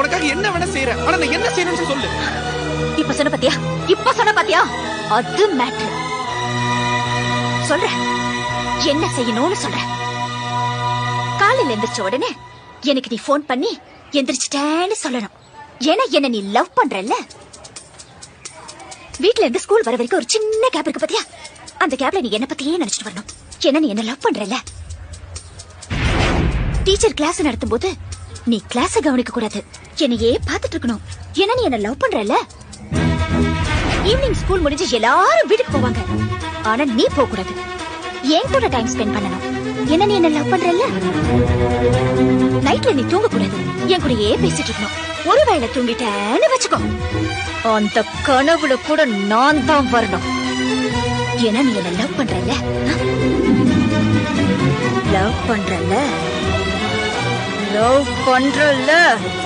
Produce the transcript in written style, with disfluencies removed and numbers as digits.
உனக்காக என்ன வேணா செய்யறேன். ஆனா நான் என்ன செய்யணும்னு சொல்லு. இப்ப சொன்ன பாத்தியா அது மேட்டர். சொல்றேன் என்ன செய்யணும்னு சொல்றேன். காலையில எந்திரிச்ச உடனே எனக்கு நீ போன் பண்ணி எந்திரிச்சிட்டேன்னு சொல்லணும். ஏன்னா என்ன நீ லவ் பண்றல்ல. வீட்ல இருந்து ஸ்கூல் வர வரைக்கும் ஒரு சின்ன கேப் இருக்கு பாத்தியா, அந்த கேப்ல நீ என்ன பத்தியே நினைச்சிட்டு வரணும். ஏன்னா நீ என்ன லவ் பண்றல்ல. டீச்சர் கிளாஸ் நடத்தும் போது நீ கிளாஸ் கவனிக்க கூடாது, என்னையே பாத்துட்டு இருக்கணும். ஏன்னா நீ என்ன லவ் பண்றல்ல. ஈவினிங் ஸ்கூல் முடிஞ்சு எல்லாரும் வீட்டுக்கு போவாங்க, ஆனா நீ போக கூடாது, என் கூட டைம் ஸ்பெண்ட் பண்ணணும். ஏன்னா நீ என்ன லவ் பண்றல்ல. நைட்ல நீ தூங்க கூடாது, என் கூடயே பேசிட்டு இருக்கணும். ஒருவேளை தூங்கிட்டேன்னு வச்சுக்கோ, அந்த கனவுல கூட நான் தான் வரணும். ஏன்னா நீ என்ன லவ் பண்றல்ல. லவ் பண்றல்ல.